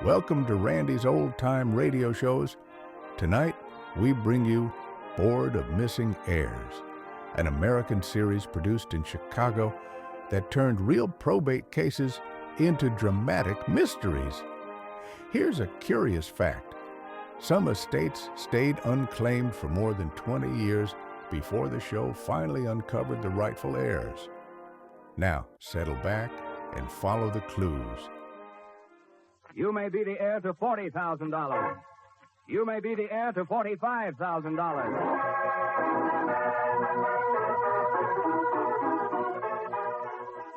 Welcome to Randy's Old Time Radio Shows. Tonight, we bring you Board of Missing Heirs, an American series produced in Chicago that turned real probate cases into dramatic mysteries. Here's a curious fact. Some estates stayed unclaimed for more than 20 years before the show finally uncovered the rightful heirs. Now, settle back and follow the clues. You may be the heir to $40,000. You may be the heir to $45,000.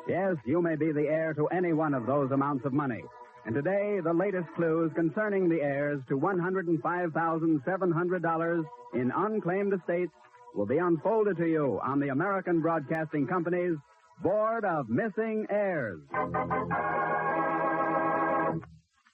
Yes, you may be the heir to any one of those amounts of money. And today, the latest clues concerning the heirs to $105,700 in unclaimed estates will be unfolded to you on the American Broadcasting Company's Board of Missing Heirs.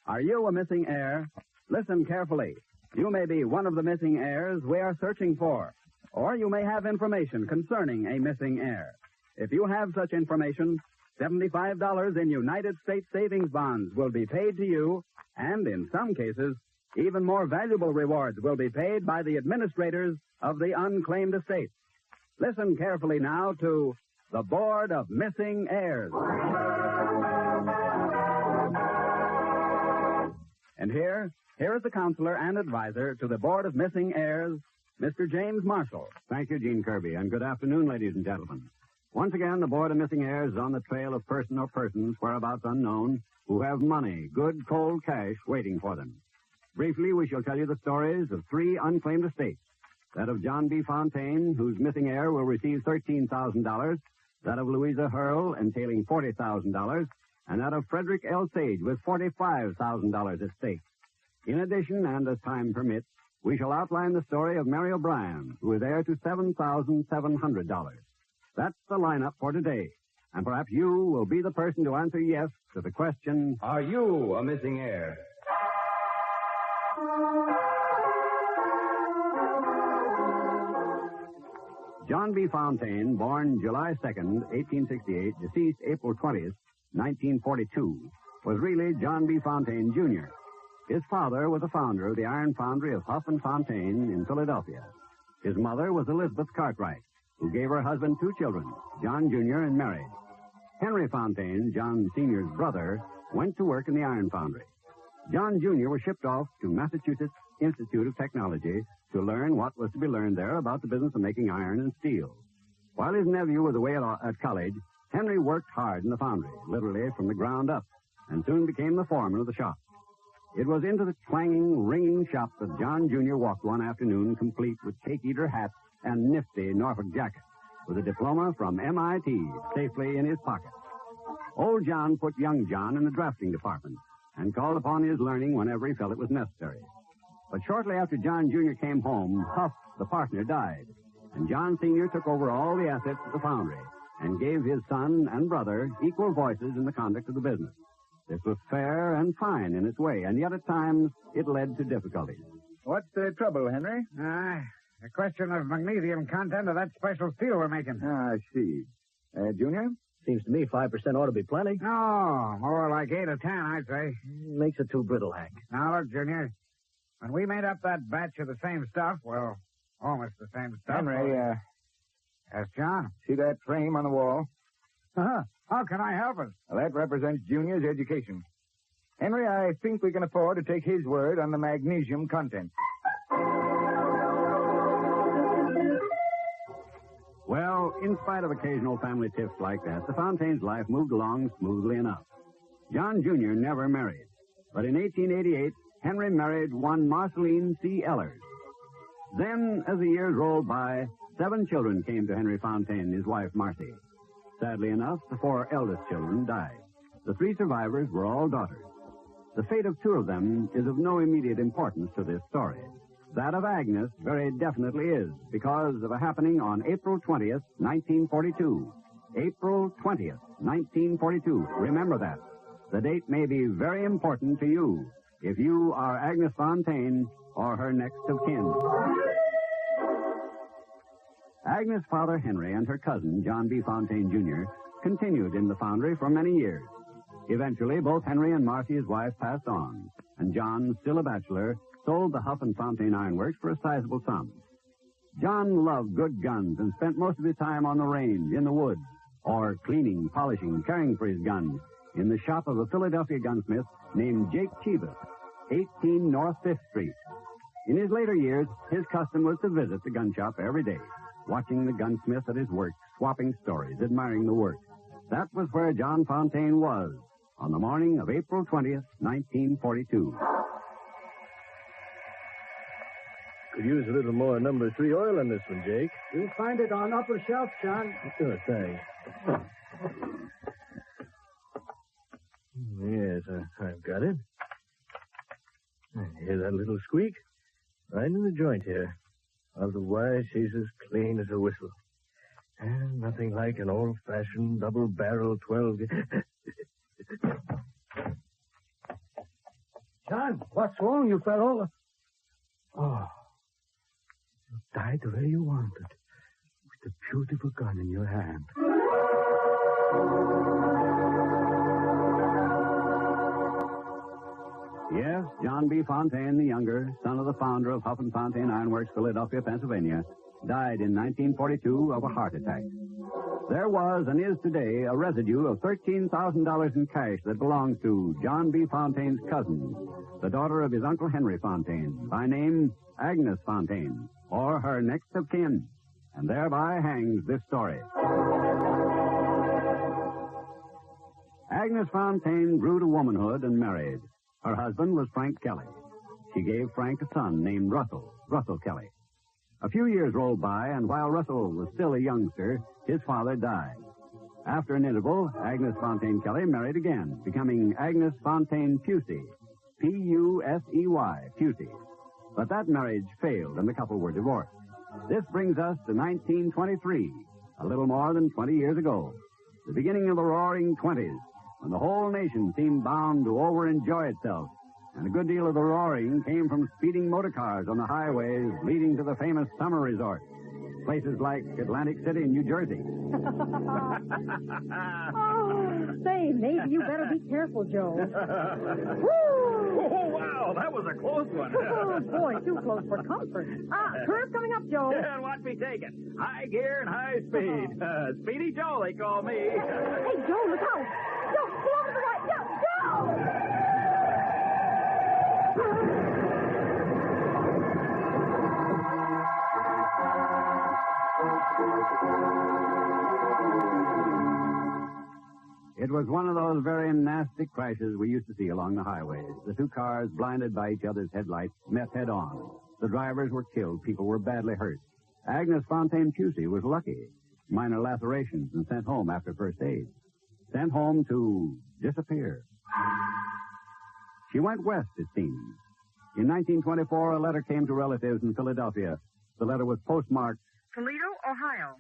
Are you a missing heir? Listen carefully. You may be one of the missing heirs we are searching for, or you may have information concerning a missing heir. If you have such information, $75 in United States savings bonds will be paid to you, and in some cases, even more valuable rewards will be paid by the administrators of the unclaimed estates. Listen carefully now to the Board of Missing Heirs. And here is the counselor and advisor to the Board of Missing Heirs, Mr. James Marshall. Thank you, Gene Kirby, and good afternoon, ladies and gentlemen. Once again, the Board of Missing Heirs is on the trail of person or persons, whereabouts unknown, who have money, good cold cash, waiting for them. Briefly, we shall tell you the stories of three unclaimed estates. That of John B. Fontane, whose missing heir will receive $13,000, that of Louisa Hurl, entailing $40,000, and that of Frederick L. Sage with $45,000 at stake. In addition, and as time permits, we shall outline the story of Mary O'Brien, who is heir to $7,700. That's the lineup for today. And perhaps you will be the person to answer yes to the question, Are you a missing heir? John B. Fontane, born July 2nd, 1868, deceased April 20th, 1942, was really John B. Fontane, Jr. His father was the founder of the iron foundry of Huff and Fontane in Philadelphia. His mother was Elizabeth Cartwright, who gave her husband two children, John Jr. and Mary. Henry Fontane, John Sr.'s brother, went to work in the iron foundry. John Jr. was shipped off to Massachusetts Institute of Technology to learn what was to be learned there about the business of making iron and steel. While his nephew was away at college, Henry worked hard in the foundry, literally from the ground up, and soon became the foreman of the shop. It was into the clanging, ringing shop that John Jr. walked one afternoon, complete with cake-eater hat and nifty Norfolk jacket, with a diploma from MIT safely in his pocket. Old John put young John in the drafting department and called upon his learning whenever he felt it was necessary. But shortly after John Jr. came home, Huff, the partner, died, and John Sr. took over all the assets of the foundry and gave his son and brother equal voices in the conduct of the business. This was fair and fine in its way, and yet at times it led to difficulties. What's the trouble, Henry? The question of magnesium content of that special steel we're making. I see. Junior? Seems to me 5% ought to be plenty. No, more like 8 or 10, I'd say. Makes it too brittle, Hank. Now, look, Junior. When we made up that batch of the same stuff, well, almost the same stuff. Henry, Yes, John? see that frame on the wall? Uh-huh. How can I help it? Well, that represents Junior's education. Henry, I think we can afford to take his word on the magnesium content. Well, in spite of occasional family tiffs like that, the Fontaines' life moved along smoothly enough. John Jr. never married, but in 1888, Henry married one Marceline C. Ellers. Then, as the years rolled by, 7 children came to Henry Fontane, his wife, Marcy. Sadly enough, the 4 eldest children died. The 3 survivors were all daughters. The fate of 2 of them is of no immediate importance to this story. That of Agnes very definitely is, because of a happening on April 20th, 1942. April 20th, 1942. Remember that. The date may be very important to you if you are Agnes Fontane or her next of kin. Agnes' father, Henry, and her cousin, John B. Fontane, Jr., continued in the foundry for many years. Eventually, both Henry and Marcy, his wife, passed on, and John, still a bachelor, sold the Huff and Fontane Ironworks for a sizable sum. John loved good guns and spent most of his time on the range, in the woods, or cleaning, polishing, caring for his guns in the shop of a Philadelphia gunsmith named Jake Chibas, 18 North 5th Street. In his later years, his custom was to visit the gun shop every day, watching the gunsmith at his work, swapping stories, admiring the work. That was where John Fontane was on the morning of April 20th, 1942. Could use a little more number 3 oil on this one, Jake. You'll find it on upper shelf, John. Sure, thanks. Yes, I've got it. Hear that little squeak? Right in the joint here. Otherwise, she's as clean as a whistle. And nothing like an old-fashioned double-barrel 12... John, what's wrong? You fell over. Oh, you died the way you wanted, with a beautiful gun in your hand. Yes, John B. Fontane the Younger, son of the founder of Huff and Fontane Ironworks, Philadelphia, Pennsylvania, died in 1942 of a heart attack. There was and is today a residue of $13,000 in cash that belongs to John B. Fontane's cousin, the daughter of his Uncle Henry Fontane, by name Agnes Fontane, or her next of kin. And thereby hangs this story. Agnes Fontane grew to womanhood and married. Her husband was Frank Kelly. She gave Frank a son named Russell Kelly. A few years rolled by, and while Russell was still a youngster, his father died. After an interval, Agnes Fontane Kelly married again, becoming Agnes Fontane Pusey, P-U-S-E-Y, Pusey. But that marriage failed, and the couple were divorced. This brings us to 1923, a little more than 20 years ago, the beginning of the Roaring Twenties, when the whole nation seemed bound to over-enjoy itself, and a good deal of the roaring came from speeding motor cars on the highways leading to the famous summer resorts, places like Atlantic City in New Jersey. Oh, say, maybe you better be careful, Joe. Oh, wow, that was a close one. Oh, boy, too close for comfort. Curve coming up, Joe. And what we taking? High gear and high speed. Speedy Joe, they call me. Hey, Joe, look out. Joe, pull over to the right. Joe! It was one of those very nasty crashes we used to see along the highways. The two cars, blinded by each other's headlights, met head-on. The drivers were killed. People were badly hurt. Agnes Fontane Pusey was lucky. Minor lacerations and sent home after first aid. Sent home to disappear. She went west, it seems. In 1924, a letter came to relatives in Philadelphia. The letter was postmarked Toledo, Ohio.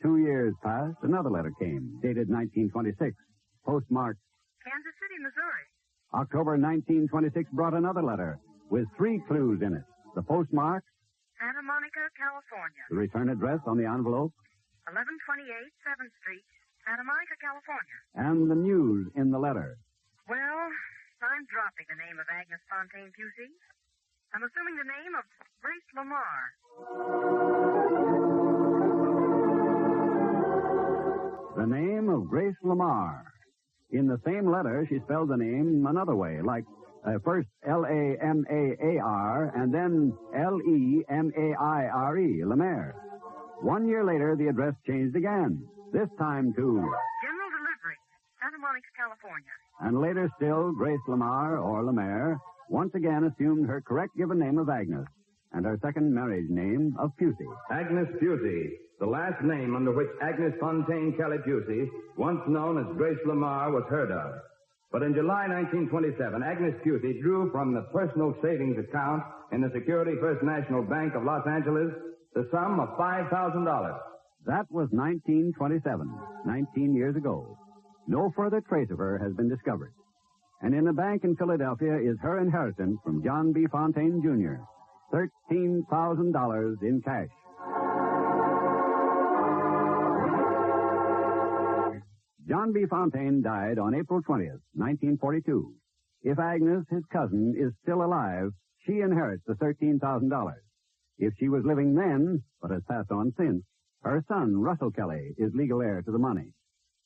2 years passed. Another letter came, dated 1926. Postmarked Kansas City, Missouri. October 1926 brought another letter with 3 clues in it. The postmark, Santa Monica, California. the return address on the envelope, 1128 7th Street, Santa Monica, California. and the news in the letter. Well, I'm dropping the name of Agnes Fontane Pusey. I'm assuming the name of Grace Lamar. The name of Grace Lamar. In the same letter, she spelled the name another way, like first L-A-M-A-A-R and then L-E-M-A-I-R-E, Lamar. 1 year later, the address changed again, this time to General Delivery, Santa Monica, California. And later still, Grace Lamar, or Lamar, once again assumed her correct given name of Agnes and her second marriage name of Pusey. Agnes Pusey, the last name under which Agnes Fontane Kelly Pusey, once known as Grace Lamar, was heard of. But in July 1927, Agnes Pusey drew from the personal savings account in the Security First National Bank of Los Angeles the sum of $5,000. That was 1927, 19 years ago. No further trace of her has been discovered. And in the bank in Philadelphia is her inheritance from John B. Fontane, Jr., $13,000 in cash. John B. Fontane died on April 20th, 1942. If Agnes, his cousin, is still alive, she inherits the $13,000. If she was living then, but has passed on since, her son, Russell Kelly, is legal heir to the money.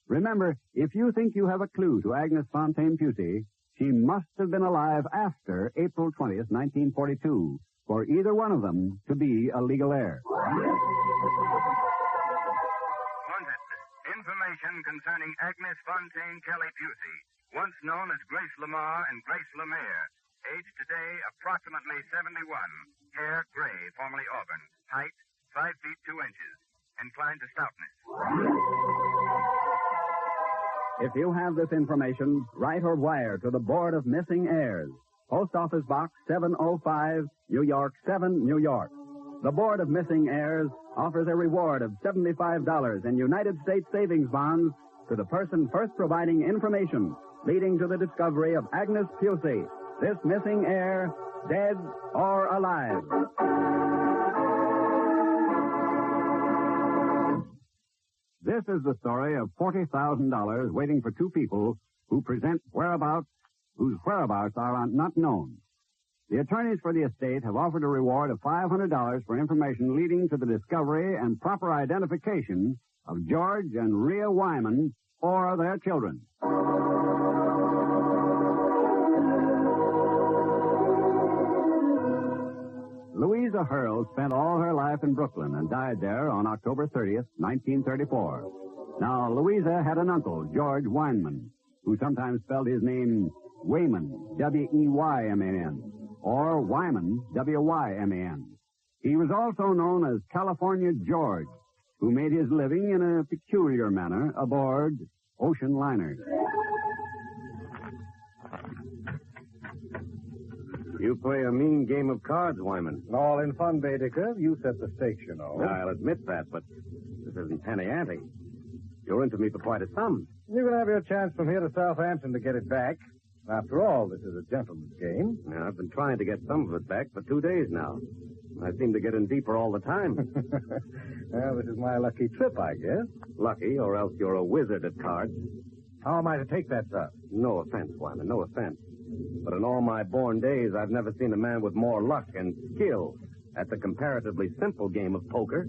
Remember, if you think you have a clue to Agnes Fontane Pusey, she must have been alive after April 20th, 1942, for either one of them to be a legal heir. Information concerning Agnes Fontane Kelly Pusey, once known as Grace Lamar and Grace Lemire. Age today approximately 71. Hair gray, formerly auburn. Height 5 feet 2 inches. Inclined to stoutness. If you have this information, write or wire to the Board of Missing Heirs. Post Office Box 705, New York 7, New York. The Board of Missing Heirs offers a reward of $75 in United States savings bonds to the person first providing information leading to the discovery of Agnes Pusey, this missing heir, dead or alive. This is the story of $40,000 waiting for two people whose whereabouts are not known. The attorneys for the estate have offered a reward of $500 for information leading to the discovery and proper identification of George and Rhea Wyman or their children. Louisa Hurl spent all her life in Brooklyn and died there on October 30th, 1934. Now, Louisa had an uncle, George Wyman, who sometimes spelled his name Wayman, W-E-Y-M-A-N, or Wyman, W-Y-M-A-N. He was also known as California George, who made his living in a peculiar manner aboard ocean liners. You play a mean game of cards, Wyman. All in fun, Baedeker. You set the stakes, you know. I'll admit that, but this isn't penny ante. You're into me for quite a sum. You can have your chance from here to Southampton to get it back. After all, this is a gentleman's game. Now, I've been trying to get some of it back for 2 days now. I seem to get in deeper all the time. Well, this is my lucky trip, I guess. Lucky, or else you're a wizard at cards. How am I to take that, sir? No offense, Wyman, no offense. But in all my born days, I've never seen a man with more luck and skill at the comparatively simple game of poker.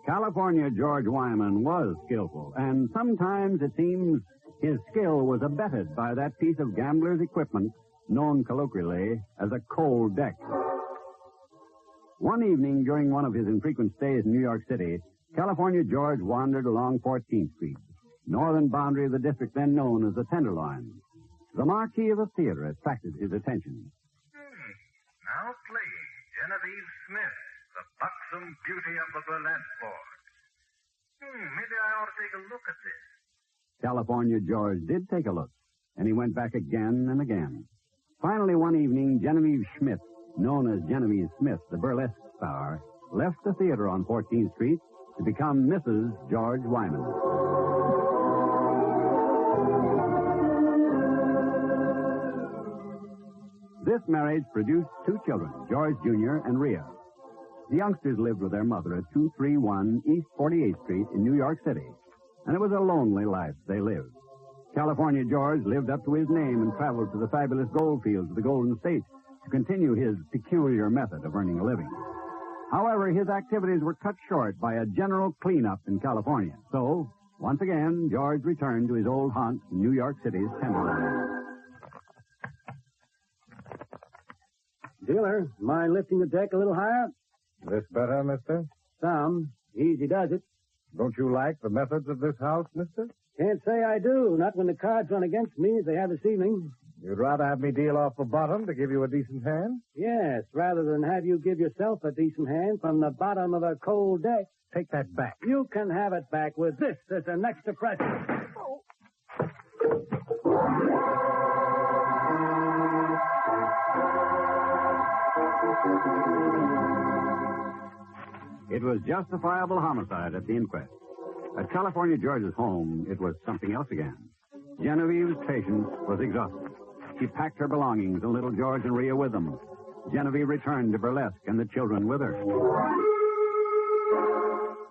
California George Wyman was skillful, and sometimes it seems his skill was abetted by that piece of gambler's equipment known colloquially as a cold deck. One evening during one of his infrequent stays in New York City, California George wandered along 14th Street, northern boundary of the district then known as the Tenderloin. The marquee of a theater attracted his attention. Now play Genevieve Smith, the buxom beauty of the burlesque board. Maybe I ought to take a look at this. California George did take a look, and he went back again and again. Finally, one evening, Genevieve Smith, known as Genevieve Smith, the burlesque star, left the theater on 14th Street to become Mrs. George Wyman. This marriage produced two children, George Jr. and Rhea. The youngsters lived with their mother at 231 East 48th Street in New York City, and it was a lonely life they lived. California George lived up to his name and traveled to the fabulous gold fields of the Golden State to continue his peculiar method of earning a living. However, his activities were cut short by a general cleanup in California. So, once again, George returned to his old haunt in New York City's Tenderloin. Dealer, mind lifting the deck a little higher? This better, mister? Some. Easy does it. Don't you like the methods of this house, mister? Can't say I do. Not when the cards run against me as they have this evening. You'd rather have me deal off the bottom to give you a decent hand? Yes, rather than have you give yourself a decent hand from the bottom of a cold deck. Take that back. You can have it back with this as an extra present. It was justifiable homicide at the inquest. At California George's home, it was something else again. Genevieve's patience was exhausted. She packed her belongings and little George and Rhea with them. Genevieve returned to burlesque and the children with her.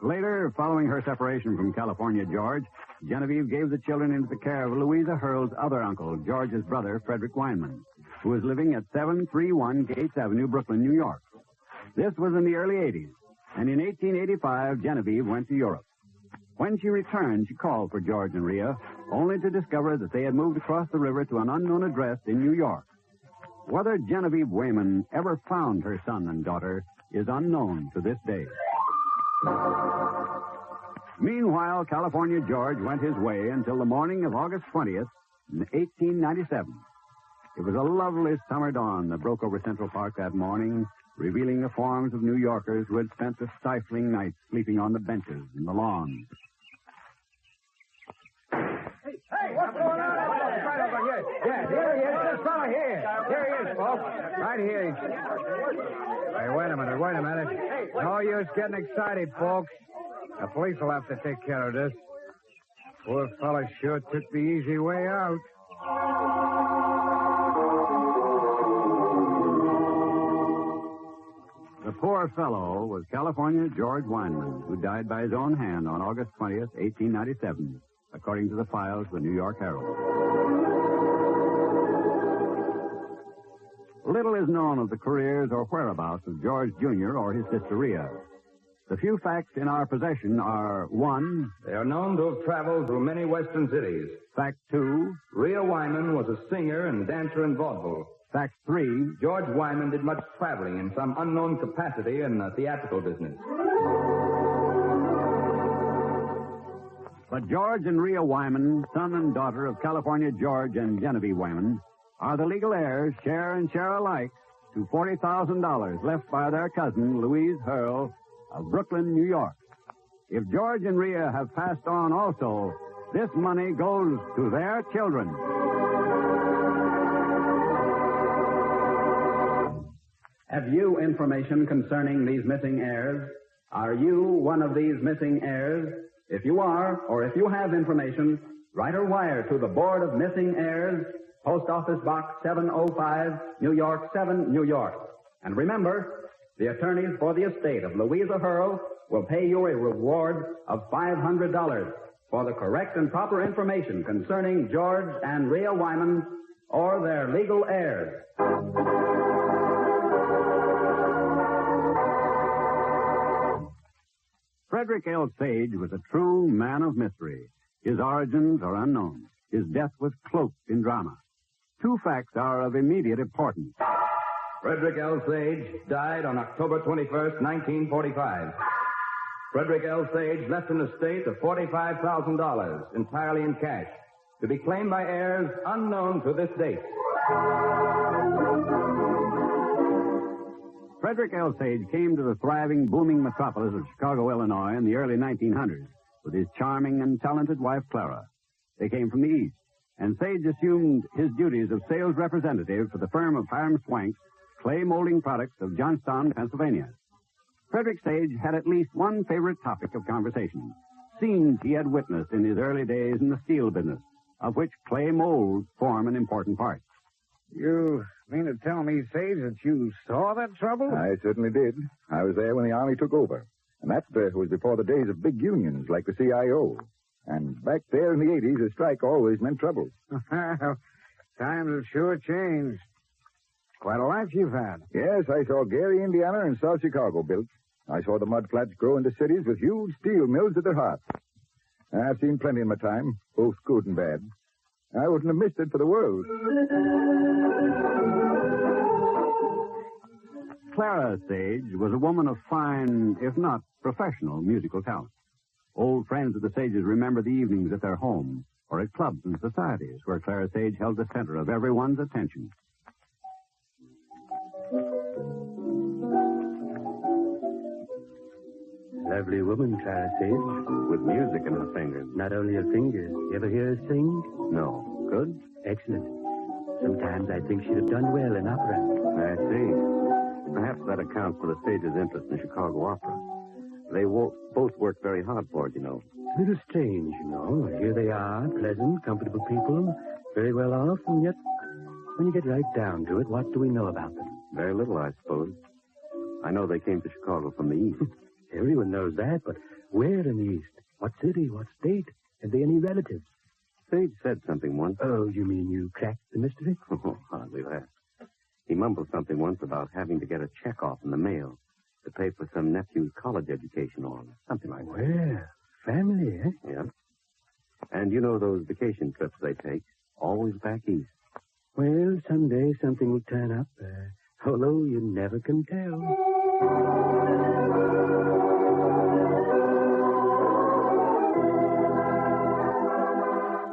Later, following her separation from California George, Genevieve gave the children into the care of Louisa Hurl's other uncle, George's brother, Frederick Weinman, who was living at 731 Gates Avenue, Brooklyn, New York. This was in the early 80s, and in 1885, Genevieve went to Europe. When she returned, she called for George and Rhea, only to discover that they had moved across the river to an unknown address in New York. Whether Genevieve Wayman ever found her son and daughter is unknown to this day. Meanwhile, California George went his way until the morning of August 20th, 1897. It was a lovely summer dawn that broke over Central Park that morning, revealing the forms of New Yorkers who had spent the stifling night sleeping on the benches and the lawns. Hey, what's going on? Right over here. Yeah, here he is. This fella here. Here he is, folks. Right here. Hey, wait a minute. No use getting excited, folks. The police will have to take care of this. Poor fella sure took the easy way out. The poor fellow was California George Weinman, who died by his own hand on August 20th, 1897, according to the files of the New York Herald. Little is known of the careers or whereabouts of George Jr. or his sister Rhea. The few facts in our possession are, 1, They are known to have traveled through many western cities. fact 2, Rhea Wyman was a singer and dancer in vaudeville. fact 3, George Wyman did much traveling in some unknown capacity in the theatrical business. But George and Rhea Wyman, son and daughter of California George and Genevieve Wyman, are the legal heirs, share and share alike, to $40,000 left by their cousin, Louise Hurl, of Brooklyn, New York. If George and Rhea have passed on also, this money goes to their children. Have you information concerning these missing heirs? Are you one of these missing heirs? If you are, or if you have information, write or wire to the Board of Missing Heirs, Post Office Box 705, New York 7, New York. And remember, the attorneys for the estate of Louisa Hurl will pay you a reward of $500 for the correct and proper information concerning George and Rhea Wyman or their legal heirs. Frederick L. Sage was a true man of mystery. His origins are unknown. His death was cloaked in drama. Two facts are of immediate importance. Frederick L. Sage died on October 21st, 1945. Frederick L. Sage left an estate of $45,000 entirely in cash to be claimed by heirs unknown to this date. Frederick L. Sage came to the thriving, booming metropolis of Chicago, Illinois in the early 1900s with his charming and talented wife, Clara. They came from the East, and Sage assumed his duties of sales representative for the firm of Hiram Swank's clay molding products of Johnstown, Pennsylvania. Frederick Sage had at least one favorite topic of conversation, scenes he had witnessed in his early days in the steel business, of which clay molds form an important part. You mean to tell me, Sage, that you saw that trouble? I certainly did. I was there when the Army took over. And that was before the days of big unions like the CIO. And back there in the 80s, a strike always meant trouble. Times have sure changed. Quite a life you've had. Yes, I saw Gary, Indiana, and South Chicago built. I saw the mud flats grow into cities with huge steel mills at their heart. I've seen plenty in my time, both good and bad. I wouldn't have missed it for the world. Clara Sage was a woman of fine, if not professional, musical talent. Old friends of the Sages remember the evenings at their home or at clubs and societies where Clara Sage held the center of everyone's attention. Lovely woman, Clara Sage. With music in her fingers. Not only her fingers. You ever hear her sing? No. Good? Excellent. Sometimes I think she'd have done well in opera. I see. Perhaps that accounts for the Sages' interest in Chicago opera. They both work very hard for it, you know. A little strange, you know. Here they are, pleasant, comfortable people, very well off, and yet, when you get right down to it, what do we know about them? Very little, I suppose. I know they came to Chicago from the East. Everyone knows that, but where in the East? What city? What state? Have they any relatives? Sage said something once. Oh, you mean you cracked the mystery? Oh, hardly that. He mumbled something once about having to get a check off in the mail to pay for some nephew's college education or something like that. Well, family, eh? Yeah. And you know those vacation trips they take? Always back east. Well, someday something will turn up, although you never can tell.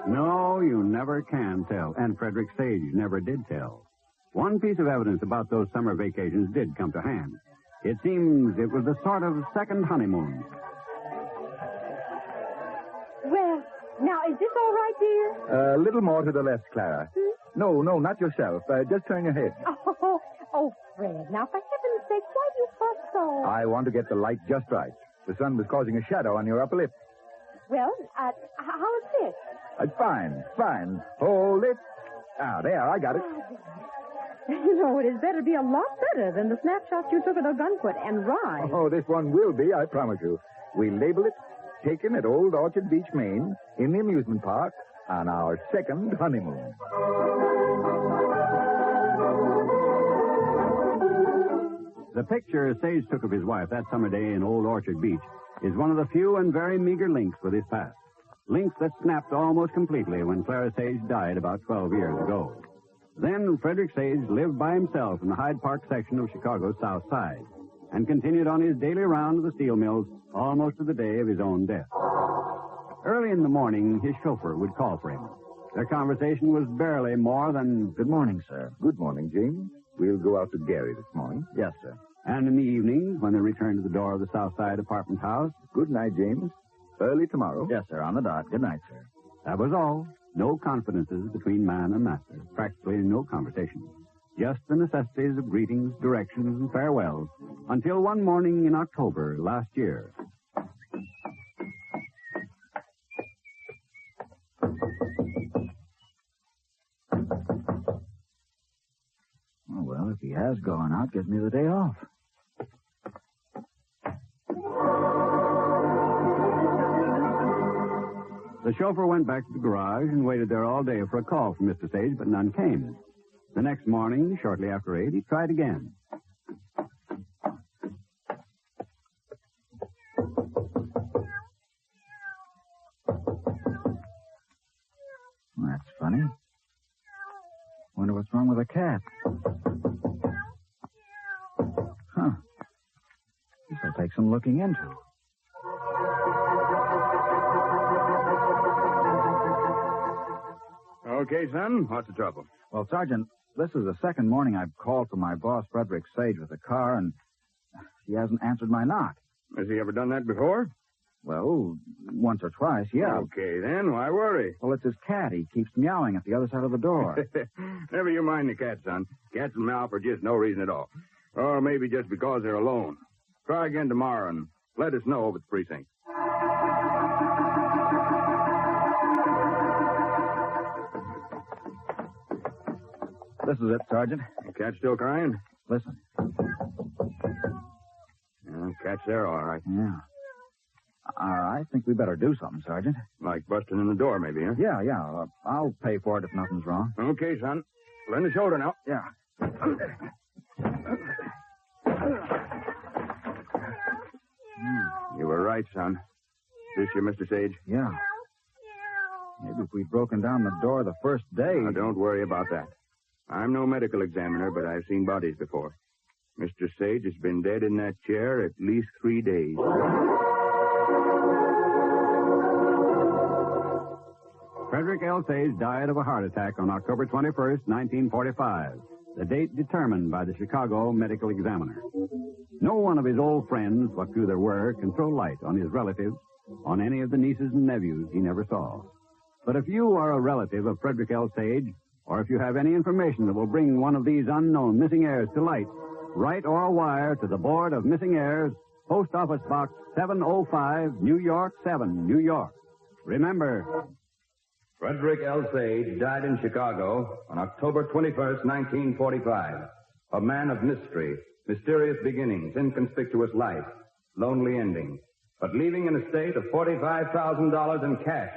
No, you never can tell, and Frederick Sage never did tell. One piece of evidence about those summer vacations did come to hand. It seems it was a sort of second honeymoon. Well, now, is this all right, dear? A little more to the left, Clara. No, not yourself. Just turn your head. Oh, Fred, now, for heaven's sake, why do you fuss so? I want to get the light just right. The sun was causing a shadow on your upper lip. Well, how is this? Fine. Hold it. Ah, there, I got it. You know, it had better be a lot better than the snapshots you took at Ogunquit and Rye. Oh, this one will be, I promise you. We label it Taken at Old Orchard Beach, Maine, in the amusement park, on our second honeymoon. The picture Sage took of his wife that summer day in Old Orchard Beach is one of the few and very meager links with his past. Links that snapped almost completely when Clara Sage died about 12 years ago. Then Frederick Sage lived by himself in the Hyde Park section of Chicago's South Side and continued on his daily round of the steel mills almost to the day of his own death. Early in the morning, his chauffeur would call for him. Their conversation was barely more than... Good morning, sir. Good morning, James. We'll go out to Gary this morning. Yes, sir. And in the evenings, when they returned to the door of the South Side apartment house... Good night, James. Early tomorrow. Yes, sir, on the dot. Good night, sir. That was all. No confidences between man and master. Practically no conversation. Just the necessities of greetings, directions, and farewells. Until one morning in October last year. Oh, well, if he has gone out, gives me the day off. The chauffeur went back to the garage and waited there all day for a call from Mr. Sage, but none came. The next morning, shortly after 8, he tried again. That's funny. Wonder what's wrong with the cat. Huh. This'll take some looking into. Okay, son. What's the trouble? Well, Sergeant, this is the second morning I've called for my boss, Frederick Sage, with the car, and he hasn't answered my knock. Has he ever done that before? Well, once or twice, yeah. Okay, then. Why worry? Well, it's his cat. He keeps meowing at the other side of the door. Never you mind the cat, son. Cats will meow for just no reason at all. Or maybe just because they're alone. Try again tomorrow and let us know over at the precinct. This is it, Sergeant. The cat's still crying? Listen. Yeah, cat's there, all right. Yeah. I think we better do something, Sergeant. Like busting in the door, maybe, huh? Yeah. I'll pay for it if nothing's wrong. Okay, son. Lend a shoulder now. Yeah. You were right, son. This you, Mr. Sage? Yeah. Maybe if we'd broken down the door the first day... Now, don't worry about that. I'm no medical examiner, but I've seen bodies before. Mr. Sage has been dead in that chair at least 3 days. Frederick L. Sage died of a heart attack on October 21st, 1945, the date determined by the Chicago Medical Examiner. No one of his old friends, what few there were, can throw light on his relatives, on any of the nieces and nephews he never saw. But if you are a relative of Frederick L. Sage, or if you have any information that will bring one of these unknown missing heirs to light, write or wire to the Board of Missing Heirs, Post Office Box 705, New York 7, New York. Remember, Frederick L. Sage died in Chicago on October 21st, 1945. A man of mystery, mysterious beginnings, inconspicuous life. lonely ending, but leaving an estate of $45,000 in cash.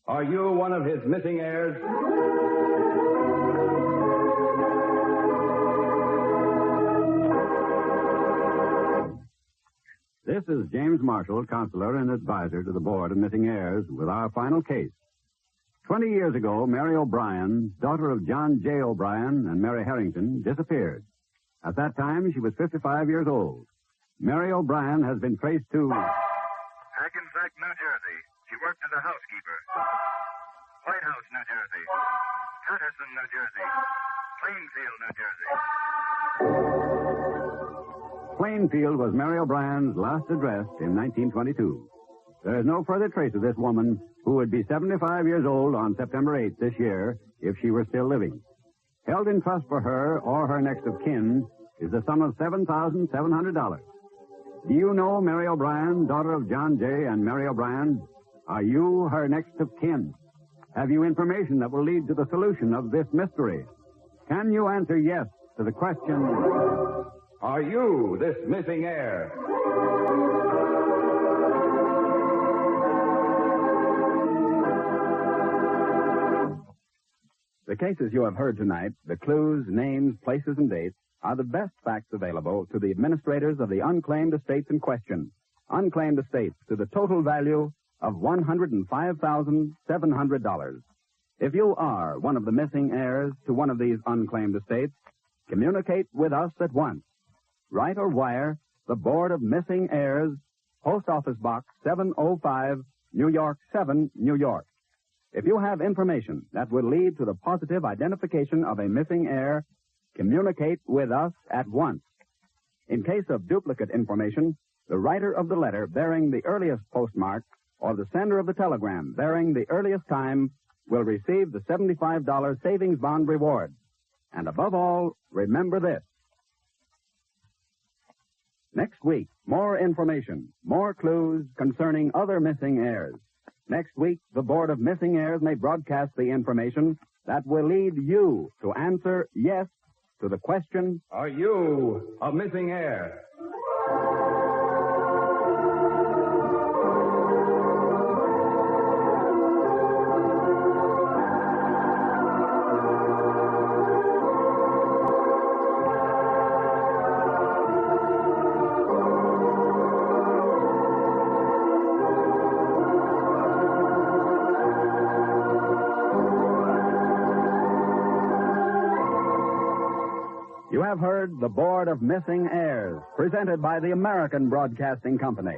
Are you one of his missing heirs? This is James Marshall, counselor and advisor to the Board of Missing Heirs, with our final case. 20 years ago, Mary O'Brien, daughter of John J. O'Brien and Mary Harrington, disappeared. At that time, she was 55 years old. Mary O'Brien has been traced to Hackensack, New Jersey. She worked as a housekeeper. White House, New Jersey. Patterson, New Jersey. Plainfield, New Jersey. Plainfield was Mary O'Brien's last address in 1922. There is no further trace of this woman, who would be 75 years old on September 8th this year if she were still living. Held in trust for her or her next of kin is the sum of $7,700. Do you know Mary O'Brien, daughter of John J. and Mary O'Brien? Are you her next of kin? Have you information that will lead to the solution of this mystery? Can you answer yes to the question, are you this missing heir? The cases you have heard tonight, the clues, names, places, and dates, are the best facts available to the administrators of the unclaimed estates in question. Unclaimed estates to the total value of $105,700. If you are one of the missing heirs to one of these unclaimed estates, communicate with us at once. Write or wire the Board of Missing Heirs, Post Office Box 705, New York 7, New York. If you have information that would lead to the positive identification of a missing heir, communicate with us at once. In case of duplicate information, the writer of the letter bearing the earliest postmark or the sender of the telegram bearing the earliest time will receive the $75 savings bond reward. And above all, remember this. Next week, more information, more clues concerning other missing heirs. Next week, the Board of Missing Heirs may broadcast the information that will lead you to answer yes to the question, are you a missing heir? You have heard the Board of Missing Heirs, presented by the American Broadcasting Company.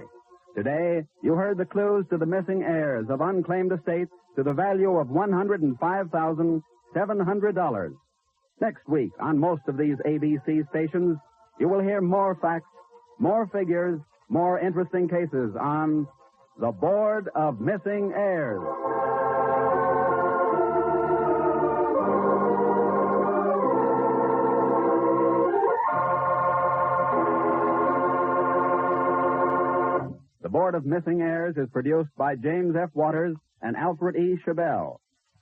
Today, you heard the clues to the missing heirs of unclaimed estates to the value of $105,700. Next week, on most of these ABC stations, you will hear more facts, more figures, more interesting cases on the Board of Missing Heirs. The Board of Missing Heirs is produced by James F. Waters and Alfred E. Chabelle.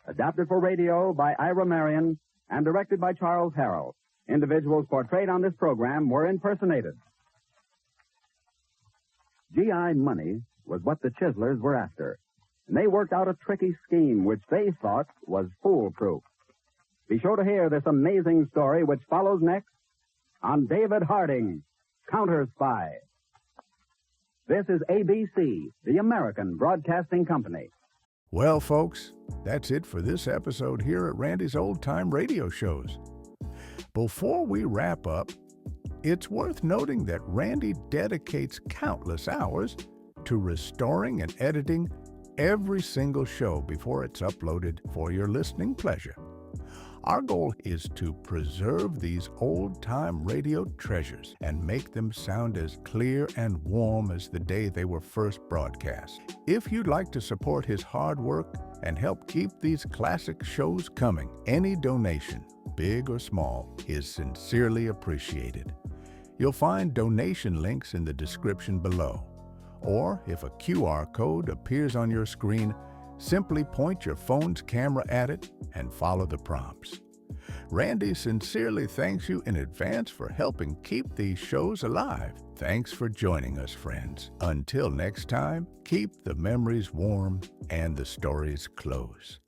Adapted for radio by Ira Marion and directed by Charles Harrell. Individuals portrayed on this program were impersonated. GI money was what the Chislers were after, and they worked out a tricky scheme which they thought was foolproof. Be sure to hear this amazing story which follows next on David Harding, Counter Spy. This is ABC, the American Broadcasting Company. Well, folks, that's it for this episode here at Randy's Old Time Radio Shows. Before we wrap up, it's worth noting that Randy dedicates countless hours to restoring and editing every single show before it's uploaded for your listening pleasure. Our goal is to preserve these old-time radio treasures and make them sound as clear and warm as the day they were first broadcast. If you'd like to support his hard work and help keep these classic shows coming, any donation, big or small, is sincerely appreciated. You'll find donation links in the description below. Or if a QR code appears on your screen, simply point your phone's camera at it and follow the prompts. Randy sincerely thanks you in advance for helping keep these shows alive. Thanks for joining us, friends. Until next time, keep the memories warm and the stories close.